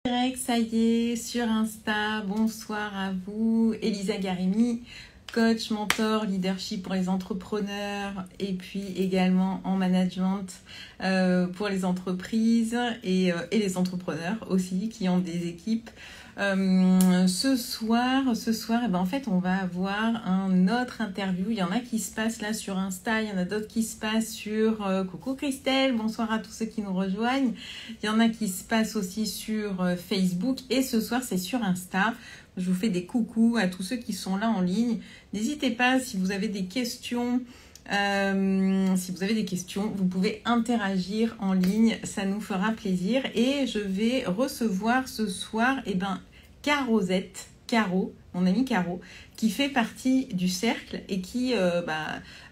Direct, ça y est, sur Insta. Bonsoir à vous, Elisa Garimi, coach, mentor, leadership pour les entrepreneurs et puis également en management pour les entreprises et les entrepreneurs aussi qui ont des équipes. Ce soir, eh ben, en fait, on va avoir un autre interview. Il y en a qui se passent là sur Insta, il y en a d'autres qui se passent sur coucou Christelle, bonsoir à tous ceux qui nous rejoignent. Il y en a qui se passent aussi sur Facebook et ce soir, c'est sur Insta. Je vous fais des coucous à tous ceux qui sont là en ligne. N'hésitez pas si vous avez des questions. Vous pouvez interagir en ligne, ça nous fera plaisir. Et je vais recevoir ce soir, Caro, mon amie Caro, qui fait partie du cercle et qui,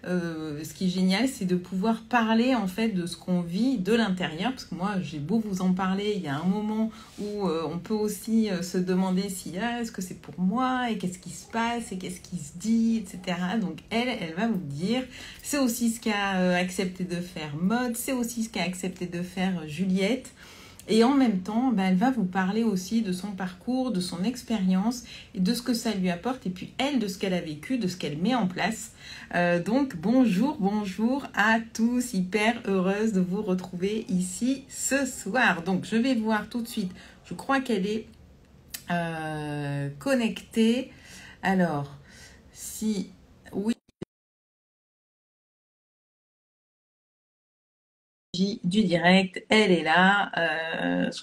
ce qui est génial, c'est de pouvoir parler en fait de ce qu'on vit de l'intérieur. Parce que moi, j'ai beau vous en parler, il y a un moment où on peut aussi se demander si est-ce que c'est pour moi et qu'est-ce qui se passe et qu'est-ce qui se dit, etc. Donc elle va vous dire. C'est aussi ce qu'a accepté de faire Maud, c'est aussi ce qu'a accepté de faire Juliette. Et en même temps, elle va vous parler aussi de son parcours, de son expérience et de ce que ça lui apporte. Et puis elle, de ce qu'elle a vécu, de ce qu'elle met en place. Donc bonjour à tous. Hyper heureuse de vous retrouver ici ce soir. Donc je vais voir tout de suite. Je crois qu'elle est connectée. Alors, si oui. Du direct, elle est là. Je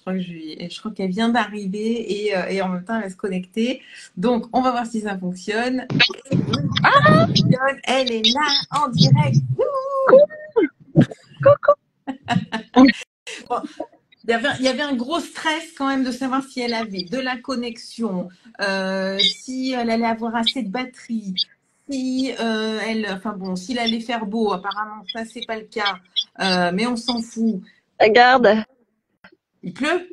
crois qu'elle vient d'arriver et en même temps elle va se connecter. Donc on va voir si ça fonctionne. Ah, elle est là en direct. Bon, il y avait un gros stress quand même de savoir si elle avait de la connexion, si elle allait avoir assez de batterie, si s'il allait faire beau. Apparemment ça c'est pas le cas, mais on s'en fout. regarde. Il pleut?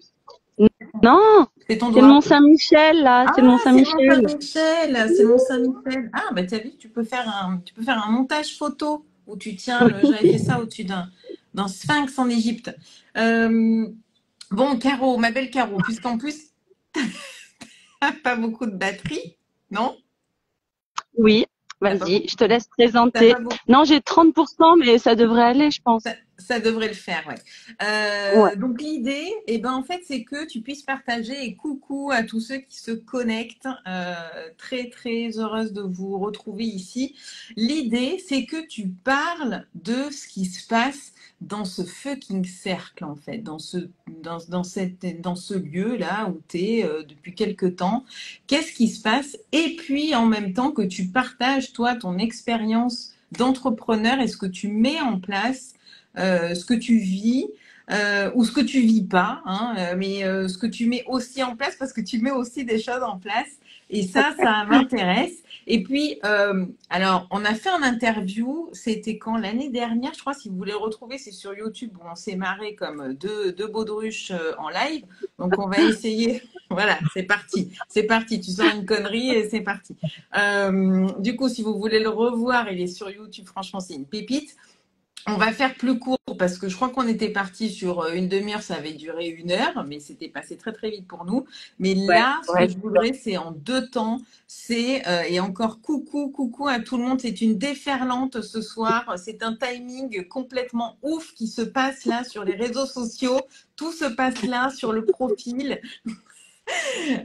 Non, C'est ton c'est le doigt. Mont Saint-Michel, là. C'est le Mont C'est le Saint-Michel. Mont-Saint-Michel, c'est le Mont-Saint-Michel. Ah, tu as vu, tu peux faire un montage photo où tu tiens j'avais fait ça au-dessus d'un sphinx en Égypte. Bon, Caro, ma belle Caro, puisqu'en plus, t'as pas beaucoup de batterie, non? Oui, T'as pas vas-y, beaucoup. je te laisse T'as présenter. pas beaucoup. Non, j'ai 30%, mais ça devrait aller, je pense. Ça devrait le faire, ouais. Ouais. Donc l'idée, en fait, c'est que tu puisses partager et coucou à tous ceux qui se connectent. Très très heureuse de vous retrouver ici. L'idée, c'est que tu parles de ce qui se passe dans ce fucking cercle, en fait, dans ce lieu-là où tu es depuis quelque temps. Qu'est-ce qui se passe? Et puis en même temps que tu partages, toi, ton expérience d'entrepreneur et ce que tu mets en place, ce que tu vis ou ce que tu vis pas, mais ce que tu mets aussi en place parce que tu mets aussi des choses en place. Et ça m'intéresse. Et puis, alors, on a fait un interview, c'était quand? L'année dernière, je crois, si vous voulez le retrouver, c'est sur YouTube où on s'est marré comme deux baudruches en live. Donc, on va essayer. Voilà, c'est parti. C'est parti. Tu sors une connerie et c'est parti. Du coup, si vous voulez le revoir, il est sur YouTube. Franchement, c'est une pépite. On va faire plus court parce que je crois qu'on était parti sur une demi-heure, ça avait duré 1 heure, mais c'était passé très très vite pour nous. Mais là, ce que Ouais. je voudrais, c'est en 2 temps. Et encore coucou à tout le monde. C'est une déferlante ce soir. C'est un timing complètement ouf qui se passe là sur les réseaux sociaux. Tout se passe là sur le profil.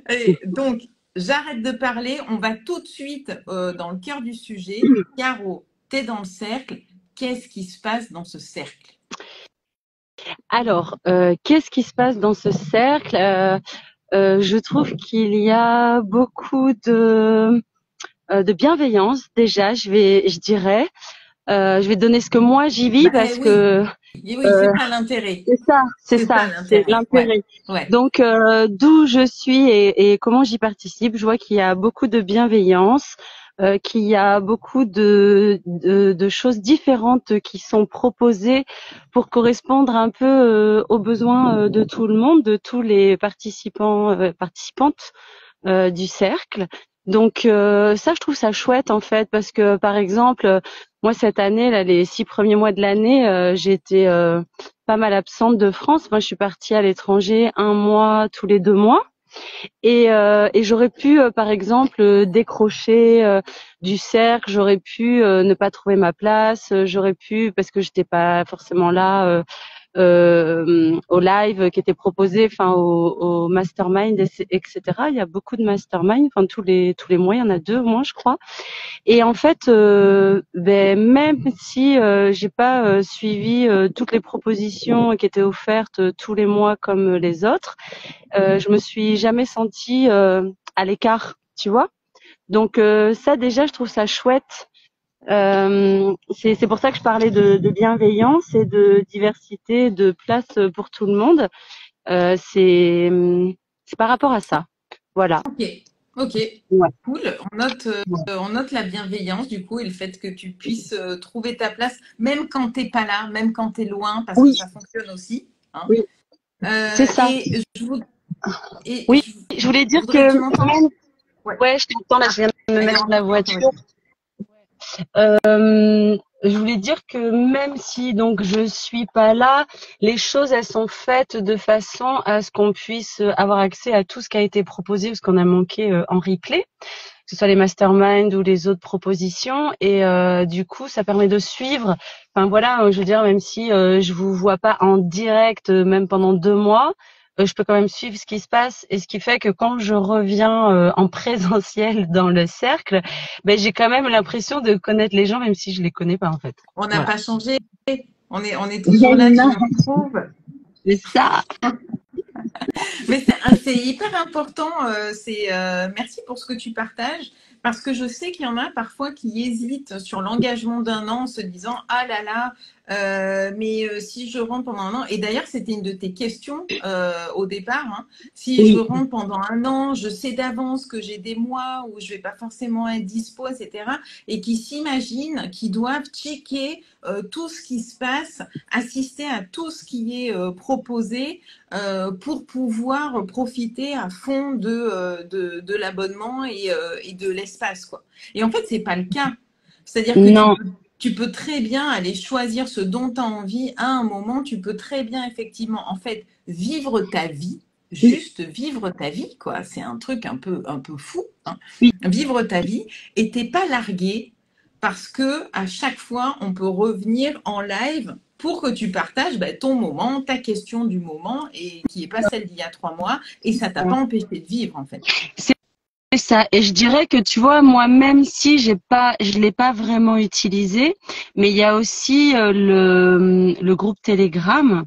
Et donc, j'arrête de parler. On va tout de suite dans le cœur du sujet. Caro, t'es dans le cercle. Qu'est-ce qui se passe dans ce cercle? Alors, qu'est-ce qui se passe dans ce cercle? Je trouve qu'il y a beaucoup de bienveillance. Déjà, je dirais. Je vais donner ce que moi j'y vis parce Oui, que c'est ça l'intérêt. c'est C'est ça ça, c'est l'intérêt. Ouais, l'intérêt. ouais. Donc, d'où je suis et comment j'y participe, je vois qu'il y a beaucoup de bienveillance, qu'il y a beaucoup de choses différentes qui sont proposées pour correspondre un peu aux besoins de tout le monde, de tous les participantes du cercle. Donc ça, je trouve ça chouette en fait, parce que par exemple, moi cette année, là, les 6 premiers mois de l'année, j'ai été pas mal absente de France. Moi, je suis partie à l'étranger 1 mois tous les 2 mois. Et j'aurais pu, par exemple, décrocher du cercle, j'aurais pu ne pas trouver ma place, j'aurais pu, parce que j'étais pas forcément là au live qui était proposé, enfin au mastermind, etc. Il y a beaucoup de mastermind, enfin tous les mois, il y en a 2 au moins, je crois. Et en fait, même si j'ai pas suivi toutes les propositions qui étaient offertes tous les mois comme les autres, je me suis jamais sentie à l'écart, tu vois. Donc ça déjà, je trouve ça chouette. C'est pour ça que je parlais de bienveillance et de diversité, de place pour tout le monde. C'est par rapport à ça. Voilà. Ok, ok, Ouais. cool. On note la bienveillance du coup et le fait que tu puisses trouver ta place, même quand t'es pas là, même quand tu es loin, parce que Oui, ça fonctionne aussi. Hein. oui, c'est ça. Et je voudrais, et Oui, je voulais je dire que voudrais, tu m'entends? même, Ouais. ouais, je t'entends là, je viens de me Ah, il y a mettre dans la encore ta voiture. voiture. Je voulais dire que même si donc je suis pas là, les choses elles sont faites de façon à ce qu'on puisse avoir accès à tout ce qui a été proposé, parce qu'on a manqué en replay, que ce soit les masterminds ou les autres propositions, et du coup ça permet de suivre. Enfin voilà, je veux dire, même si je vous vois pas en direct, même pendant 2 mois, je peux quand même suivre ce qui se passe, et ce qui fait que quand je reviens en présentiel dans le cercle, ben j'ai quand même l'impression de connaître les gens, même si je les connais pas en fait. On n'a Voilà. pas changé. On est toujours là, tu Non, nous retrouves. c'est ça. Mais c'est hyper important. Merci pour ce que tu partages, parce que je sais qu'il y en a parfois qui hésitent sur l'engagement d'un an en se disant ah là là, mais si je rentre pendant un an. Et d'ailleurs, c'était une de tes questions au départ. Hein. Si je Oui, rentre pendant un an, je sais d'avance que j'ai des mois où je vais pas forcément être dispo, etc. Et qui s'imaginent, qui doivent checker tout ce qui se passe, assister à tout ce qui est proposé pour pouvoir profiter à fond de l'abonnement et de l'espace, quoi. Et en fait, c'est pas le cas. C'est-à-dire que non, tu peux très bien aller choisir ce dont tu as envie à un moment. Tu peux très bien, effectivement, en fait, vivre ta vie, oui, juste vivre ta vie, quoi. C'est un truc un peu fou, hein. oui, Vivre ta vie et t'es pas largué parce que à chaque fois, on peut revenir en live pour que tu partages ton moment, ta question du moment, et qui n'est pas celle d'il y a 3 mois, et ça ne t'a pas empêché de vivre, en fait. c'est ça. Et je dirais que tu vois, moi, même si je l'ai pas vraiment utilisé, mais il y a aussi le groupe Telegram.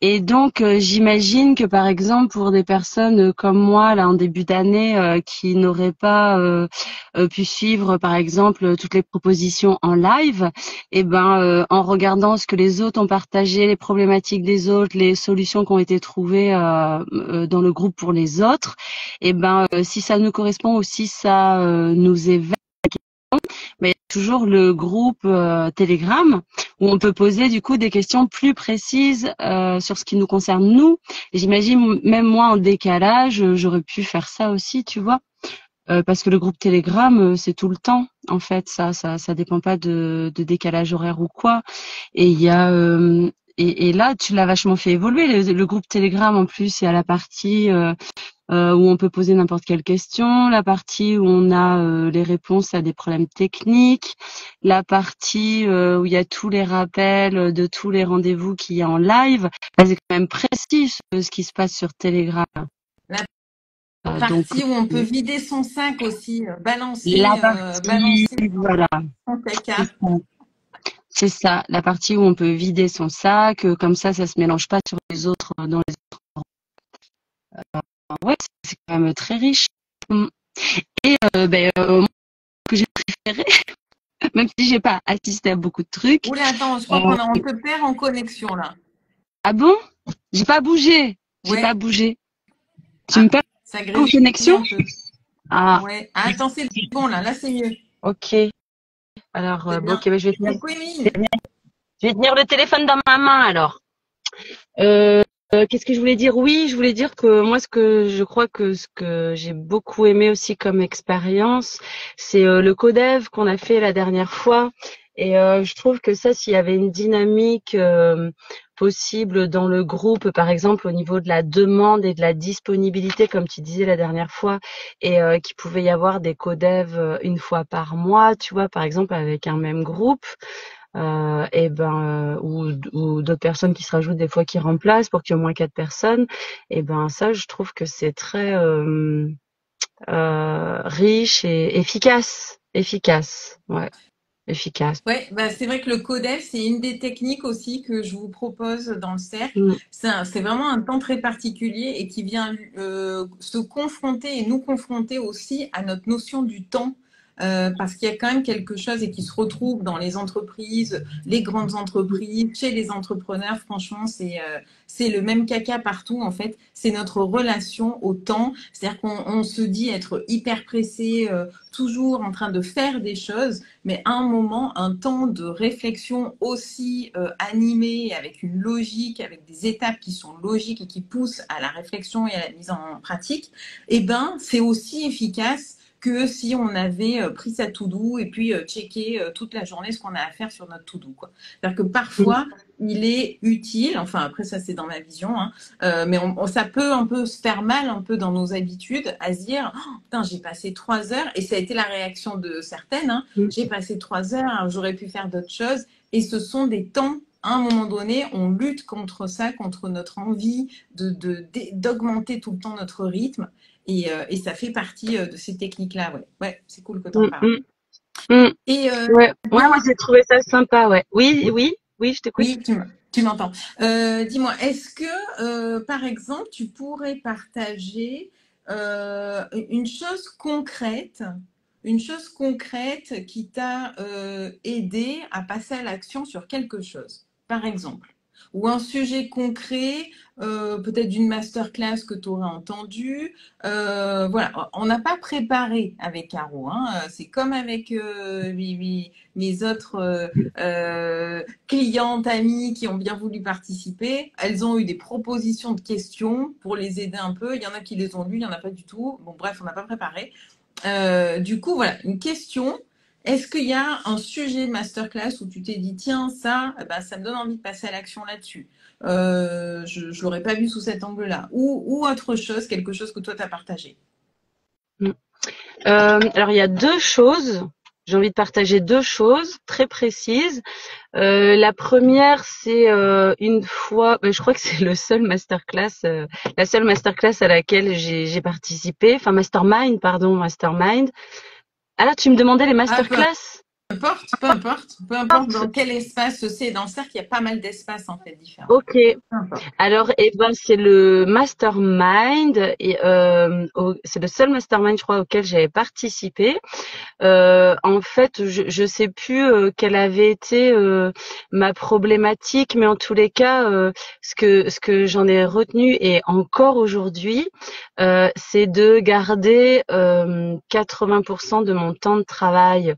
Et donc, j'imagine que par exemple, pour des personnes comme moi, là, en début d'année, qui n'auraient pas pu suivre, par exemple, toutes les propositions en live, et ben, en regardant ce que les autres ont partagé, les problématiques des autres, les solutions qui ont été trouvées dans le groupe pour les autres, et ben, si ça nous correspond ou si ça nous éveille, mais il y a toujours le groupe Telegram où on peut poser du coup des questions plus précises sur ce qui nous concerne nous. Et j'imagine même moi en décalage, j'aurais pu faire ça aussi, tu vois, parce que le groupe Telegram c'est tout le temps en fait, ça dépend pas de décalage horaire ou quoi. Et il y a et là, tu l'as vachement fait évoluer. Le groupe Telegram, en plus, il y a la partie où on peut poser n'importe quelle question, la partie où on a les réponses à des problèmes techniques, la partie où il y a tous les rappels de tous les rendez-vous qu'il y a en live. Bah, c'est quand même précis ce qui se passe sur Telegram. La Donc partie où on peut vider son sac aussi, la partie, balancer voilà, son c'est caca. ça. C'est ça, la partie où on peut vider son sac, comme ça se mélange pas sur les autres, dans les autres. Ouais, c'est quand même très riche. Mm. Et moi, ce que j'ai préféré, même si j'ai pas assisté à beaucoup de trucs. Oula, attends, je crois Euh, on te perd en connexion, là. ah bon? J'ai pas bougé. J'ai pas Ouais. bougé. Tu me Ah, perds ça en grésille connexion? un peu. Ah, Ouais. Ah, attends, c'est bon, là. Là, c'est mieux. ok. Alors, C'est bon, bien. ok, bah, Coucou, Émile. je vais tenir le téléphone dans ma main alors. Qu'est-ce que je voulais dire? Oui, je voulais dire que moi, ce que j'ai beaucoup aimé aussi comme expérience, c'est le codev qu'on a fait la dernière fois. Et je trouve que ça, s'il y avait une dynamique possible dans le groupe, par exemple au niveau de la demande et de la disponibilité, comme tu disais la dernière fois, et qu'il pouvait y avoir des codev une fois par mois, tu vois, par exemple avec un même groupe, ou d'autres personnes qui se rajoutent des fois qui remplacent pour qu'il y ait au moins 4 personnes, et ben ça, je trouve que c'est très riche et efficace, ouais, efficace. Ouais, bah c'est vrai que le codef, c'est une des techniques aussi que je vous propose dans le cercle. Mm, C'est vraiment un temps très particulier et qui vient se confronter et nous confronter aussi à notre notion du temps. Parce qu'il y a quand même quelque chose et qui se retrouve dans les entreprises, les grandes entreprises, chez les entrepreneurs, franchement, c'est le même caca partout en fait. C'est notre relation au temps. C'est-à-dire qu'on se dit être hyper pressé, toujours en train de faire des choses, mais à un moment, un temps de réflexion aussi animé, avec une logique, avec des étapes qui sont logiques et qui poussent à la réflexion et à la mise en pratique, eh ben, c'est aussi efficace que si on avait pris sa to-do et puis checké toute la journée ce qu'on a à faire sur notre to-do, quoi. C'est-à-dire que mm, parfois, il est utile, enfin après ça c'est dans ma vision, hein, mais ça peut un peu se faire mal un peu dans nos habitudes à se dire oh, putain j'ai passé 3 heures et ça a été la réaction de certaines, hein, mm, j'ai passé 3 heures, j'aurais pu faire d'autres choses. Et ce sont des temps, à un moment donné, on lutte contre ça, contre notre envie d'augmenter tout le temps notre rythme. Et ça fait partie de ces techniques-là. Ouais, ouais, c'est cool que tu en mm, parles. mm, mm. Et Ouais, ouais, moi dis-moi, j'ai trouvé ça sympa, ouais. Oui, oui, oui, je t'écoute. oui, tu m'entends. Dis-moi, est-ce que, par exemple, tu pourrais partager une chose concrète qui t'a aidé à passer à l'action sur quelque chose, par exemple, ou un sujet concret, peut-être d'une masterclass que tu aurais entendu. Voilà, on n'a pas préparé avec Caro, hein. C'est comme avec mes autres clientes, amies qui ont bien voulu participer. Elles ont eu des propositions de questions pour les aider un peu. Il y en a qui les ont lues, il n'y en a pas du tout. Bon, bref, on n'a pas préparé. Du coup, voilà, une question. Est-ce qu'il y a un sujet masterclass où tu t'es dit, tiens, ça, bah, ça me donne envie de passer à l'action là-dessus. Je ne l'aurais pas vu sous cet angle-là. Ou autre chose, quelque chose que toi, tu as partagé. Mm. Alors il y a deux choses. J'ai envie de partager deux choses très précises. La première, c'est une fois, je crois que c'est la seule masterclass à laquelle j'ai participé. Enfin, mastermind. Alors, tu me demandais les Ah, masterclass? peu importe dans quel espace c'est. Dans le cercle, il y a pas mal d'espaces en fait différents. Ok. Peu importe. Alors, c'est le mastermind et c'est le seul mastermind, je crois, auquel j'avais participé. En fait, je sais plus quelle avait été ma problématique, mais en tous les cas, ce que j'en ai retenu et encore aujourd'hui, c'est de garder 80% de mon temps de travail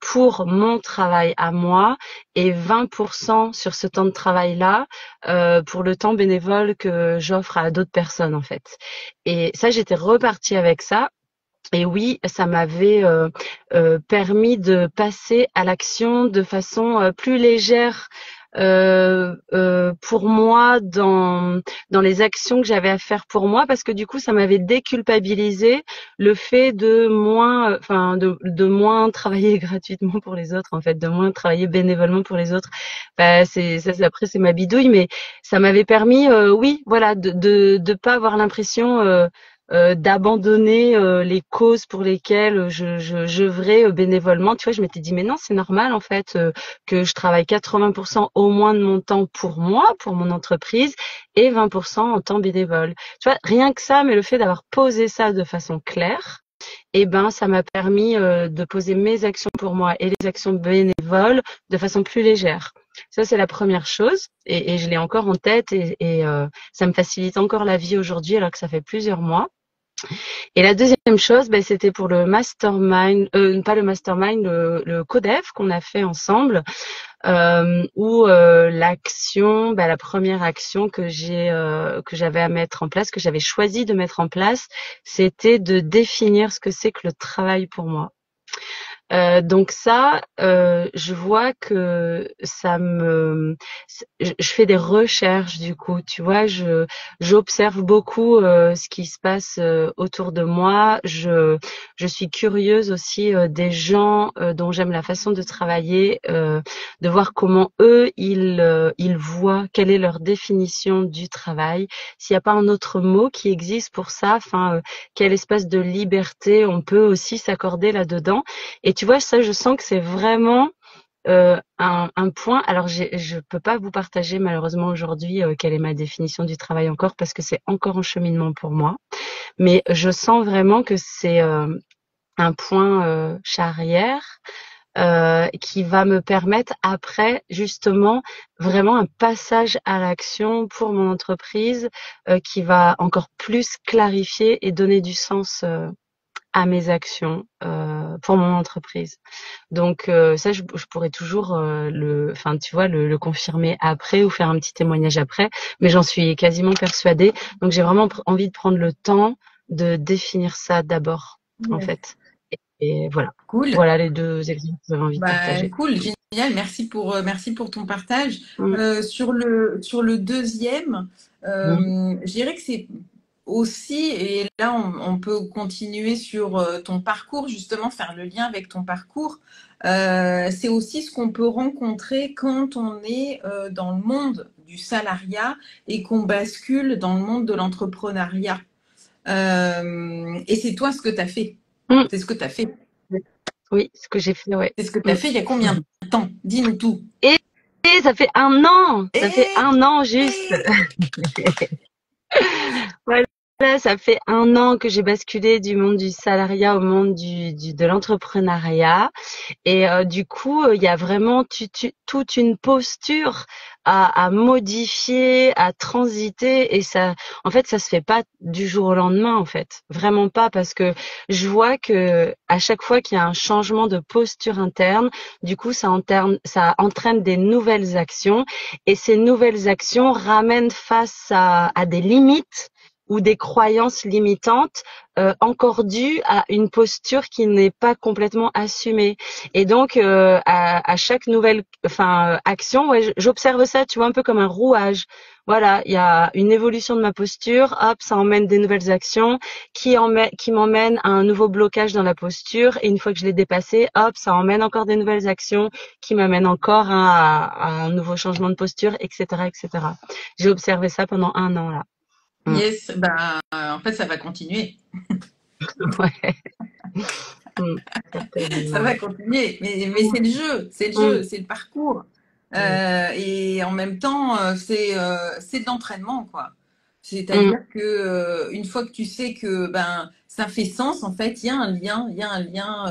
pour mon travail à moi et 20% sur ce temps de travail-là pour le temps bénévole que j'offre à d'autres personnes en fait. Et ça, j'étais repartie avec ça. Et oui, ça m'avait permis de passer à l'action de façon plus légère pour moi dans les actions que j'avais à faire pour moi, parce que du coup, ça m'avait déculpabilisé le fait de moins, de moins travailler gratuitement pour les autres, en fait, de moins travailler bénévolement pour les autres. Bah, après c'est ma bidouille, mais ça m'avait permis, oui, voilà, de pas avoir l'impression d'abandonner les causes pour lesquelles j'œuvrais bénévolement. Tu vois, je m'étais dit mais non, c'est normal en fait que je travaille 80% au moins de mon temps pour moi, pour mon entreprise, et 20% en temps bénévole. Tu vois, rien que ça, mais le fait d'avoir posé ça de façon claire, eh ben ça m'a permis de poser mes actions pour moi et les actions bénévoles de façon plus légère. Ça, c'est la première chose, et je l'ai encore en tête, et ça me facilite encore la vie aujourd'hui alors que ça fait plusieurs mois. Et la deuxième chose, c'était pour le mastermind, pas le mastermind, le codev qu'on a fait ensemble, où l'action, la première action que j'avais à mettre en place, que j'avais choisi de mettre en place, c'était de définir ce que c'est que le travail pour moi. Donc ça, je vois que je fais des recherches du coup, tu vois, j'observe beaucoup ce qui se passe autour de moi. Je suis curieuse aussi des gens dont j'aime la façon de travailler, de voir comment eux ils voient quelle est leur définition du travail. S'il n'y a pas un autre mot qui existe pour ça, enfin, quel espace de liberté on peut aussi s'accorder là-dedans. Et tu vois, ça, je sens que c'est vraiment un point. Alors, je peux pas vous partager malheureusement aujourd'hui quelle est ma définition du travail encore parce que c'est encore en cheminement pour moi. Mais je sens vraiment que c'est un point charrière qui va me permettre après justement vraiment un passage à l'action pour mon entreprise qui va encore plus clarifier et donner du sens à mes actions pour mon entreprise. Donc ça, je pourrais toujours enfin tu vois, le confirmer après ou faire un petit témoignage après, mais j'en suis quasiment persuadée. Donc j'ai vraiment envie de prendre le temps de définir ça d'abord, en Yes. fait. Et voilà. Cool. Voilà les deux exemples que j'avais envie de Bah, partager. cool, génial. Merci pour ton partage. Mm, Sur le deuxième, mm, je dirais que c'est aussi, et là on peut continuer sur ton parcours, justement faire le lien avec ton parcours. C'est aussi ce qu'on peut rencontrer quand on est dans le monde du salariat et qu'on bascule dans le monde de l'entrepreneuriat. Et c'est toi ce que tu as fait. mm. C'est ce que tu as fait. Oui, ce que j'ai fait, ouais. C'est ce que tu Mm. as fait il y a combien de temps? Dis-nous tout. Et, et ça fait un an, ça fait Et un an juste. Voilà, ça fait un an que j'ai basculé du monde du salariat au monde de l'entrepreneuriat. Et du coup, il y a vraiment toute une posture à modifier, à transiter. Et ça, en fait, ça se fait pas du jour au lendemain, en fait. Vraiment pas, parce que je vois que à chaque fois qu'il y a un changement de posture interne, du coup, ça entraîne des nouvelles actions. Et ces nouvelles actions ramènent face à des limites ou des croyances limitantes encore dues à une posture qui n'est pas complètement assumée. Et donc à chaque nouvelle action, ouais, j'observe ça, tu vois, un peu comme un rouage. Voilà, il y a une évolution de ma posture, hop, ça emmène des nouvelles actions qui m'emmènent à un nouveau blocage dans la posture, et une fois que je l'ai dépassé, hop, ça emmène encore des nouvelles actions qui m'amènent encore à un nouveau changement de posture, etc., etc. J'ai observé ça pendant un an là. Mm. yes, ben, en fait, ça va continuer. Ouais. Mm. Ça Certainement, va ouais. continuer. Mais Mm. c'est le jeu, Mm. c'est le parcours. Mm. Et en même temps, c'est de l'entraînement, quoi. Mm. C'est-à-dire que une fois que tu sais que ben ça fait sens, en fait, il y a un lien,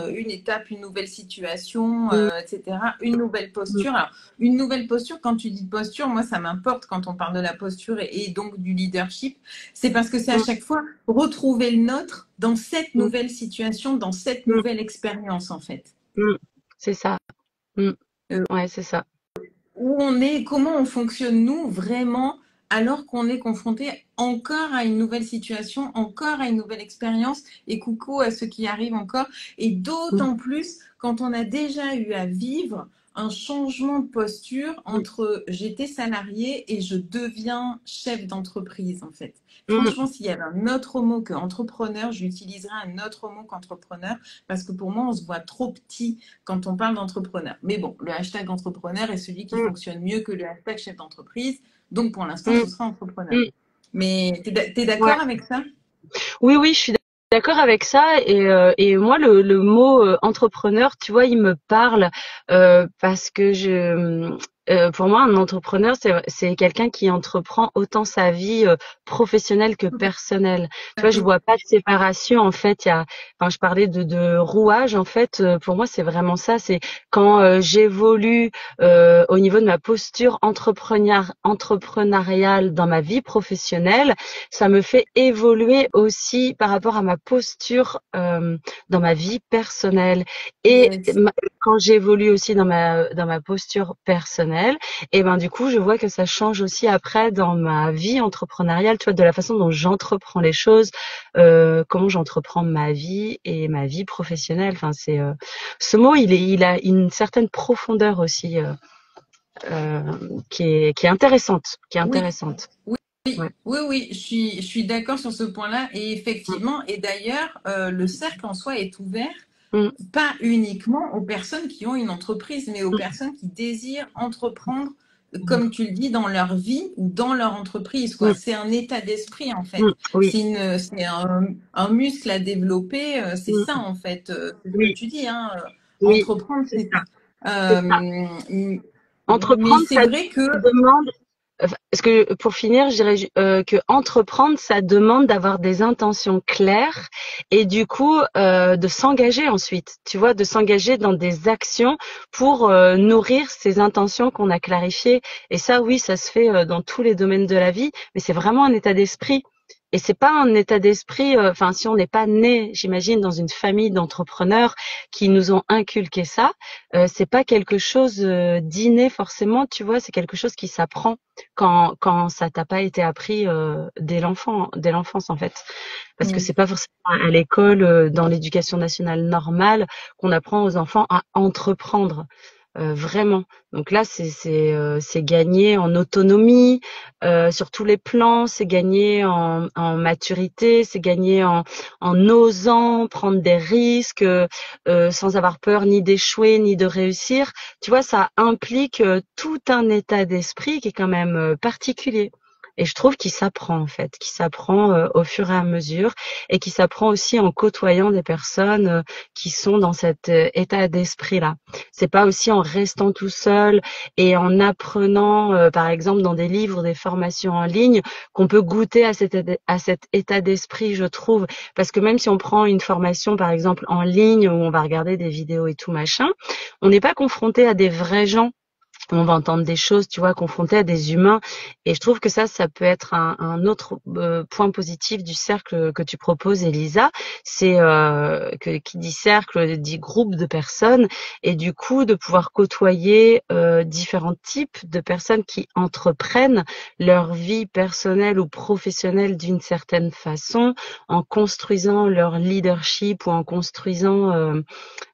une étape, une nouvelle situation, Mm. etc. Une nouvelle Mm. posture. Alors, une nouvelle posture, quand tu dis posture, moi, ça m'importe quand on parle de la posture et donc du leadership. C'est parce que c'est à Mm. chaque fois retrouver le nôtre dans cette Mm. nouvelle situation, dans cette Mm. nouvelle expérience, en fait. Mm. C'est ça. Mm. Euh, Ouais, c'est ça. où on est, comment on fonctionne nous vraiment alors qu'on est confronté encore à une nouvelle situation, encore à une nouvelle expérience, et coucou à ceux qui arrivent encore, et Mm. d'autant plus quand on a déjà eu à vivre un changement de posture Mm. entre j'étais salarié et je deviens chef d'entreprise en fait. Mm. Franchement, s'il y avait un autre mot que entrepreneur, j'utiliserais un autre mot qu'entrepreneur parce que pour moi, on se voit trop petit quand on parle d'entrepreneur. Mais bon, le hashtag entrepreneur est celui qui Mm. fonctionne mieux que le hashtag chef d'entreprise. Donc pour l'instant, Mm. ce sera entrepreneur. Mm. Mais tu es Ouais. d'accord avec ça? Oui, oui, je suis d'accord avec ça. Et moi, le mot entrepreneur, tu vois, il me parle parce que pour moi, un entrepreneur, c'est quelqu'un qui entreprend autant sa vie professionnelle que personnelle. Tu vois, je vois pas de séparation. En fait, je parlais de rouage. En fait, pour moi, c'est vraiment ça. C'est quand j'évolue au niveau de ma posture entrepreneuriale dans ma vie professionnelle, ça me fait évoluer aussi par rapport à ma posture dans ma vie personnelle. Et Yes. quand j'évolue aussi dans ma posture personnelle, professionnelle. Et ben du coup, je vois que ça change aussi après dans ma vie entrepreneuriale, tu vois, de la façon dont j'entreprends les choses, comment j'entreprends ma vie et ma vie professionnelle. Enfin, c'est ce mot, il a une certaine profondeur aussi euh, qui est intéressante, qui est Oui, intéressante. oui, Ouais. oui, je suis d'accord sur ce point-là. Et Mm, effectivement, et d'ailleurs, le cercle en soi est ouvert mm, pas uniquement aux personnes qui ont une entreprise, mais aux mm, personnes qui désirent entreprendre, mm, comme tu le dis, dans leur vie ou dans leur entreprise, quoi. mm, C'est un état d'esprit, en fait. mm, oui. C'est un muscle à développer. C'est Mm, ça, en fait. C'est ce que oui, tu dis, hein. oui, Entreprendre, c'est c'est ça, ça. c'est ça. Mais Entreprendre, c'est vrai que ça demande. Parce que pour finir, je dirais que entreprendre, ça demande d'avoir des intentions claires et du coup de s'engager ensuite. Tu vois, de s'engager dans des actions pour nourrir ces intentions qu'on a clarifiées. Et ça, oui, ça se fait dans tous les domaines de la vie, mais c'est vraiment un état d'esprit. Et c'est pas un état d'esprit. Enfin, si on n'est pas né, j'imagine, dans une famille d'entrepreneurs qui nous ont inculqué ça, c'est pas quelque chose d'inné forcément. Tu vois, c'est quelque chose qui s'apprend quand ça t'a pas été appris dès l'enfance en fait, parce que mm, c'est pas forcément à l'école, dans l'éducation nationale normale, qu'on apprend aux enfants à entreprendre. Vraiment. Donc là, c'est gagner en autonomie sur tous les plans, c'est gagner en maturité, c'est gagner en osant prendre des risques sans avoir peur ni d'échouer ni de réussir. Tu vois, ça implique tout un état d'esprit qui est quand même particulier. Et je trouve qu'il s'apprend en fait, qu'il s'apprend au fur et à mesure et qui s'apprend aussi en côtoyant des personnes qui sont dans cet état d'esprit-là. C'est pas aussi en restant tout seul et en apprenant, par exemple, dans des livres, des formations en ligne, qu'on peut goûter à cet état d'esprit, je trouve. Parce que même si on prend une formation, par exemple, en ligne, où on va regarder des vidéos et tout machin, on n'est pas confronté à des vrais gens. On va entendre des choses, tu vois, confrontés à des humains. Et je trouve que ça peut être un autre point positif du cercle que tu proposes, Elisa. C'est que qui dit cercle dit groupe de personnes, et du coup de pouvoir côtoyer différents types de personnes qui entreprennent leur vie personnelle ou professionnelle d'une certaine façon, en construisant leur leadership ou en construisant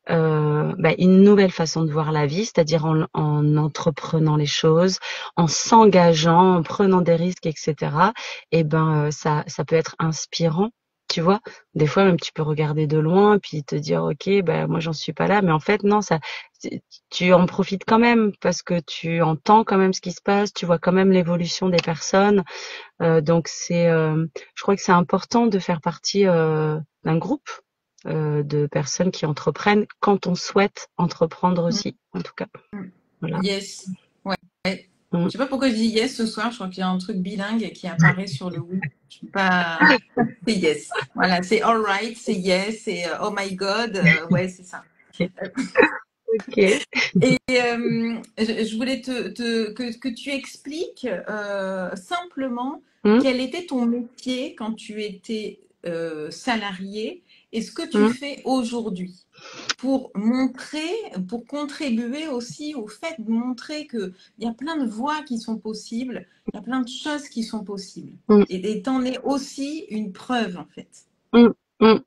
une nouvelle façon de voir la vie, c'est-à-dire en entreprenant les choses, en s'engageant, en prenant des risques, etc. Et ça peut être inspirant. Tu vois, des fois même tu peux regarder de loin puis te dire ok moi j'en suis pas là, mais en fait non, ça tu en profites quand même parce que tu entends quand même ce qui se passe, tu vois quand même l'évolution des personnes. Donc je crois que c'est important de faire partie d'un groupe de personnes qui entreprennent quand on souhaite entreprendre mm, aussi, en tout cas. Voilà. yes. Ouais. Mm. Je sais pas pourquoi je dis yes ce soir. Je crois qu'il y a un truc bilingue qui apparaît sur le oui. Je suis pas. C'est yes. Voilà, c'est all right, c'est yes, c'est oh my god. Ouais, c'est ça. Ok. Et je voulais que tu expliques simplement Mm, quel était ton métier quand tu étais salarié et ce que tu mm, fais aujourd'hui pour montrer, pour contribuer aussi au fait de montrer qu'il y a plein de voies qui sont possibles, il y a plein de choses qui sont possibles. mm, Et t'en es aussi une preuve en fait. mm, mm.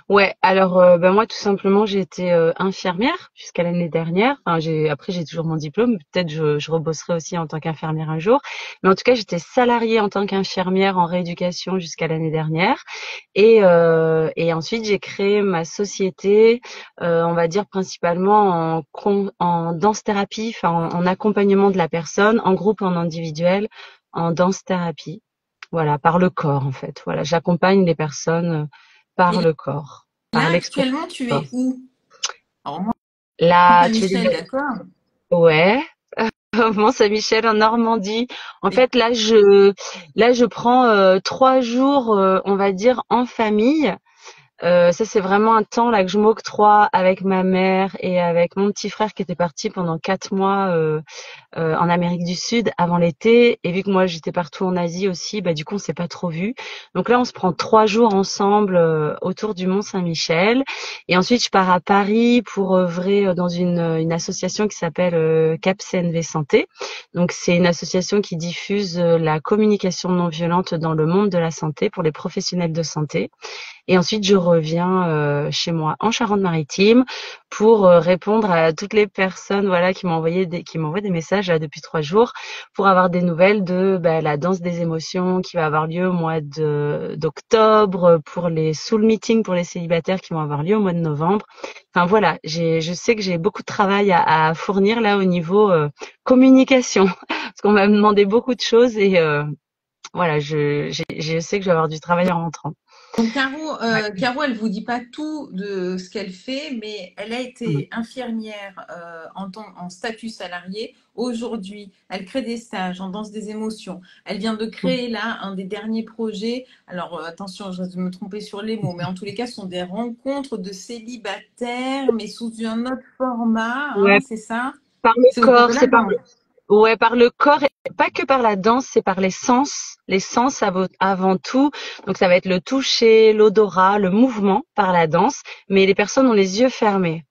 Ouais, alors moi tout simplement j'ai été infirmière jusqu'à l'année dernière. Enfin, après j'ai toujours mon diplôme. Peut-être je rebosserai aussi en tant qu'infirmière un jour. Mais en tout cas j'étais salariée en tant qu'infirmière en rééducation jusqu'à l'année dernière. Et ensuite j'ai créé ma société, on va dire principalement en danse thérapie, enfin en accompagnement de la personne, en groupe, en individuel, en danse thérapie. Voilà, par le corps en fait. Voilà, j'accompagne les personnes par Et le corps, par là l'expression actuellement du tu corps. es où? Alors moi, Là, tu veux Saint-Michel, dire, d'accord? ouais, Mont-Saint-Michel en Normandie. En Et fait, là, je prends 3 jours, on va dire, en famille. Ça, c'est vraiment un temps là que je m'octroie avec ma mère et avec mon petit frère qui était parti pendant 4 mois en Amérique du Sud avant l'été. Et vu que moi j'étais partout en Asie aussi, bah du coup on s'est pas trop vus. Donc là on se prend 3 jours ensemble autour du Mont Saint-Michel. Et ensuite je pars à Paris pour œuvrer dans une association qui s'appelle Cap CNV Santé. Donc c'est une association qui diffuse la communication non violente dans le monde de la santé pour les professionnels de santé. Et ensuite, je reviens chez moi en Charente-Maritime pour répondre à toutes les personnes voilà qui m'envoient des messages là, depuis 3 jours pour avoir des nouvelles de la danse des émotions qui va avoir lieu au mois d'octobre, pour les soul meetings pour les célibataires qui vont avoir lieu au mois de novembre. Enfin voilà, je sais que j'ai beaucoup de travail à fournir là au niveau communication parce qu'on m'a demandé beaucoup de choses et voilà, je sais que je vais avoir du travail en rentrant. Donc Ouais. Caro, elle vous dit pas tout de ce qu'elle fait, mais elle a Mm. été infirmière en statut salarié. Aujourd'hui, elle crée des stages en danse des émotions. Elle vient de Mm. créer là un des derniers projets. Alors attention, je vais me tromper sur les mots, mais en tous les cas, ce sont des rencontres de célibataires, mais sous un autre format, hein, Ouais, c'est ça? par le C'est autour de corps, la danse. ouais, par le corps, et pas que par la danse, c'est par les sens avant tout. Donc ça va être le toucher, l'odorat, le mouvement par la danse, mais les personnes ont les yeux fermés.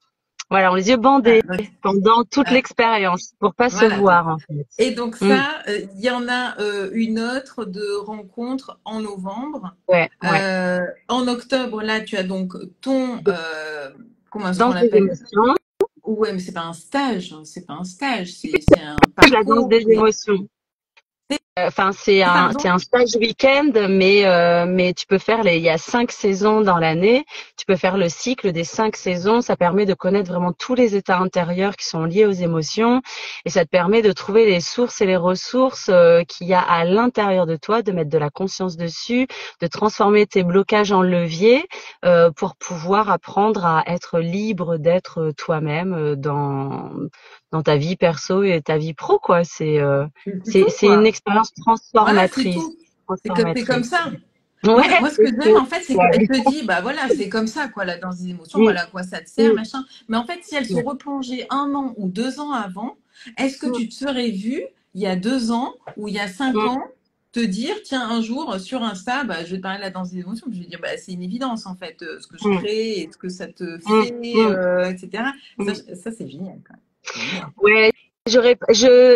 Voilà, ont les yeux Ah, bandés donc, pendant toute ah, l'expérience pour pas se voilà. voir en fait. Et donc Mm. ça, il y en a une autre de rencontre en novembre. Ouais, ouais. En octobre, là, tu as donc ton, comment est-ce qu'on Danse des l'appelle? émotions, Ouais, mais c'est pas un stage, hein, c'est pas un stage, c'est un la danse parcours. des émotions. Enfin, c'est Pardon? un stage week-end, mais tu peux faire il y a 5 saisons dans l'année. Tu peux faire le cycle des 5 saisons. Ça permet de connaître vraiment tous les états intérieurs qui sont liés aux émotions, et ça te permet de trouver les sources et les ressources qu'il y a à l'intérieur de toi, de mettre de la conscience dessus, de transformer tes blocages en levier pour pouvoir apprendre à être libre d'être toi-même dans ta vie perso et ta vie pro, quoi. C'est tout, C'est une quoi. expérience Voilà, c'est transformatrice. tout. C'est comme Transformatrice. ça. Ouais, Moi, ce que c'est j'aime, tout. en fait, c'est Ouais. qu'elle te dit, bah voilà, c'est comme ça, quoi, la danse des émotions, Mm, voilà à quoi ça te sert, mm, machin. Mais en fait, si elle se ouais, replongeait 1 an ou 2 ans avant, est-ce que mm, tu te serais vu il y a 2 ans ou il y a cinq mm, ans te dire, tiens, un jour sur Insta, bah, je vais te parler de la danse des émotions, puis je vais dire, bah, c'est une évidence, en fait, ce que je mm, crée et ce que ça te mm, fait, mm, etc. mm. Ça c'est génial, quand même. C'est génial. Ouais,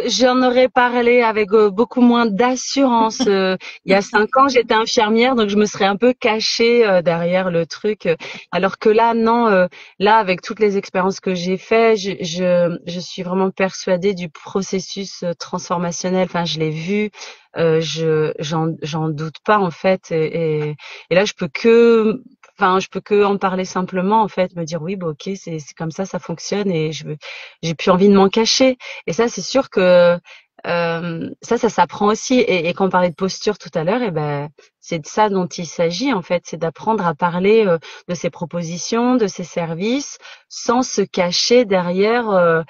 j'en aurais parlé avec beaucoup moins d'assurance. Il y a 5 ans, j'étais infirmière, donc je me serais un peu cachée derrière le truc. Alors que là, non, là, avec toutes les expériences que j'ai fait, je suis vraiment persuadée du processus transformationnel. Enfin, je l'ai vu, j'en doute pas en fait. Et là, je peux que en parler simplement en fait, me dire oui, bah ok, c'est comme ça fonctionne, et j'ai plus envie de m'en cacher. Et ça, c'est sûr que ça s'apprend aussi. Et quand on parlait de posture tout à l'heure, et ben c'est de ça dont il s'agit en fait, c'est d'apprendre à parler de ses propositions, de ses services, sans se cacher derrière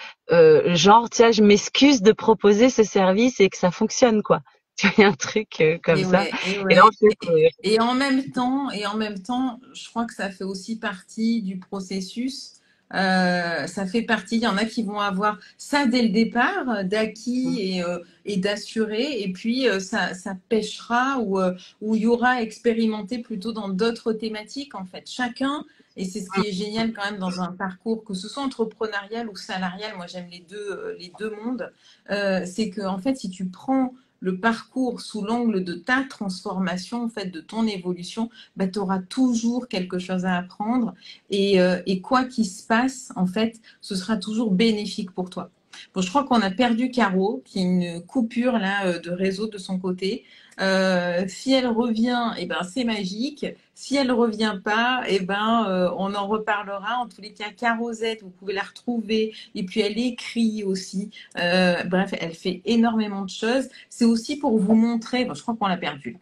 genre tiens, je m'excuse de proposer ce service et que ça fonctionne quoi. Tu vois, il y a un truc comme Et ça. ouais, et Et là, ouais. en fait, Et en même temps, je crois que ça fait aussi partie du processus. Ça fait partie. Il y en a qui vont avoir ça dès le départ, d'acquis et d'assuré, et puis ça pêchera ou il y aura expérimenté plutôt dans d'autres thématiques en fait. Chacun, et c'est ce qui est génial quand même dans un parcours, que ce soit entrepreneurial ou salarial. Moi, j'aime les deux mondes. C'est que en fait, si tu prends le parcours sous l'angle de ta transformation, en fait, de ton évolution, bah, tu auras toujours quelque chose à apprendre. Et quoi qu'il se passe, en fait, ce sera toujours bénéfique pour toi. Bon, je crois qu'on a perdu Caro, qui a une coupure là de réseau de son côté. Si elle revient, eh ben, c'est magique. Si elle ne revient pas, eh ben, on en reparlera. En tous les cas, Caro Z, vous pouvez la retrouver. Et puis, elle écrit aussi. Bref, elle fait énormément de choses. C'est aussi pour vous montrer, bon, je crois qu'on l'a perdu.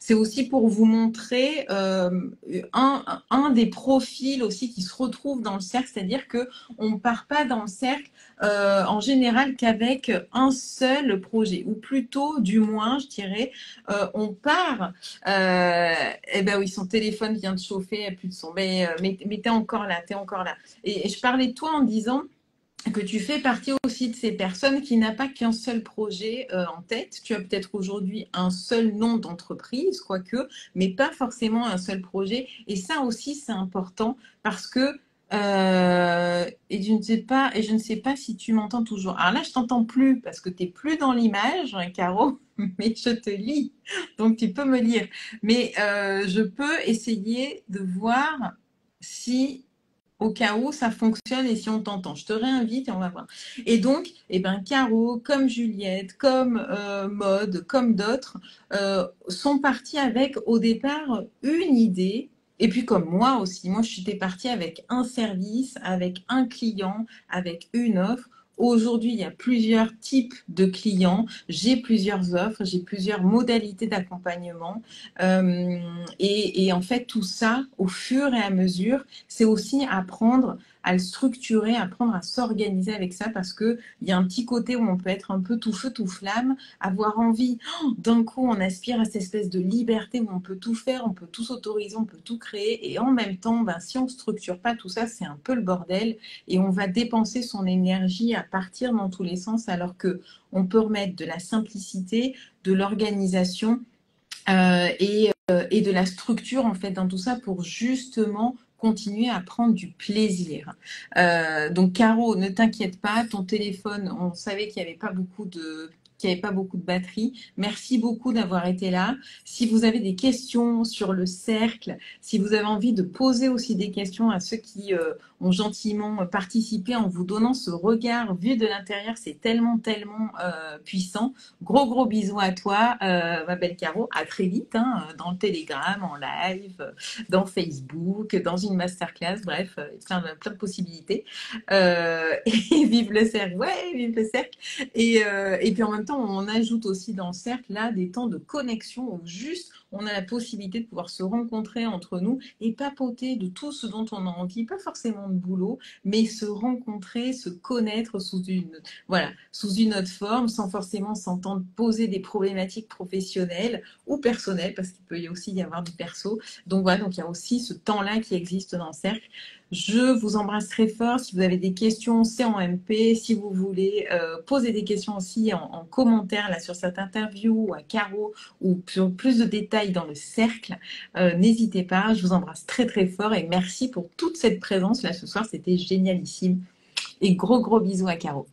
c'est aussi pour vous montrer un des profils aussi qui se retrouve dans le cercle, c'est-à-dire que on part pas dans le cercle en général qu'avec un seul projet, ou plutôt, du moins, je dirais, on part. Eh ben oui, son téléphone vient de chauffer, à plus de son. Mais t'es encore là, t'es encore là. Et je parlais de toi en disant que tu fais partie aussi de ces personnes qui n'a pas qu'un seul projet en tête. Tu as peut-être aujourd'hui un seul nom d'entreprise, quoique, mais pas forcément un seul projet. Et ça aussi, c'est important parce que et je ne sais pas si tu m'entends toujours. Alors là, je t'entends plus parce que tu n'es plus dans l'image, hein, Caro, mais je te lis, donc tu peux me lire. Mais je peux essayer de voir si au cas où ça fonctionne et si on t'entend. Je te réinvite et on va voir. Et donc, eh ben, Caro, comme Juliette, comme Maude, comme d'autres, sont partis avec au départ une idée. Et puis comme moi aussi, moi j'étais partie avec un service, avec un client, avec une offre. Aujourd'hui, il y a plusieurs types de clients, j'ai plusieurs offres, j'ai plusieurs modalités d'accompagnement. Euh, et en fait, tout ça, au fur et à mesure, c'est aussi apprendre à le structurer, apprendre à s'organiser avec ça parce que il y a un petit côté où on peut être un peu tout feu, tout flamme, avoir envie, d'un coup, on aspire à cette espèce de liberté où on peut tout faire, on peut tout s'autoriser, on peut tout créer et en même temps, ben, si on ne structure pas tout ça, c'est un peu le bordel et on va dépenser son énergie à partir dans tous les sens alors que on peut remettre de la simplicité, de l'organisation et de la structure en fait dans tout ça pour justement continuer à prendre du plaisir. Donc Caro, ne t'inquiète pas, ton téléphone, on savait qu'il n'y avait pas beaucoup de batterie. Merci beaucoup d'avoir été là. Si vous avez des questions sur le cercle, si vous avez envie de poser aussi des questions à ceux qui ont gentiment participé en vous donnant ce regard vu de l'intérieur, c'est tellement, tellement puissant. Gros, gros bisous à toi, ma belle Caro. À très vite, hein, dans le Telegram, en live, dans Facebook, dans une masterclass, bref, plein de possibilités. Et vive le cercle, ouais, vive le cercle. Et puis en même temps, on ajoute aussi dans le cercle là des temps de connexion où juste on a la possibilité de pouvoir se rencontrer entre nous et papoter de tout ce dont on a envie, pas forcément de boulot, mais se rencontrer, se connaître sous une autre forme, sans forcément s'entendre poser des problématiques professionnelles ou personnelles, parce qu'il peut aussi y avoir du perso. Donc voilà, donc il y a aussi ce temps-là qui existe dans le cercle. Je vous embrasse très fort. Si vous avez des questions, c'est en MP. Si vous voulez poser des questions aussi en commentaire là, sur cette interview ou à Caro ou sur plus de détails dans le cercle, n'hésitez pas. Je vous embrasse très très fort et merci pour toute cette présence là ce soir. C'était génialissime. Et gros gros bisous à Caro.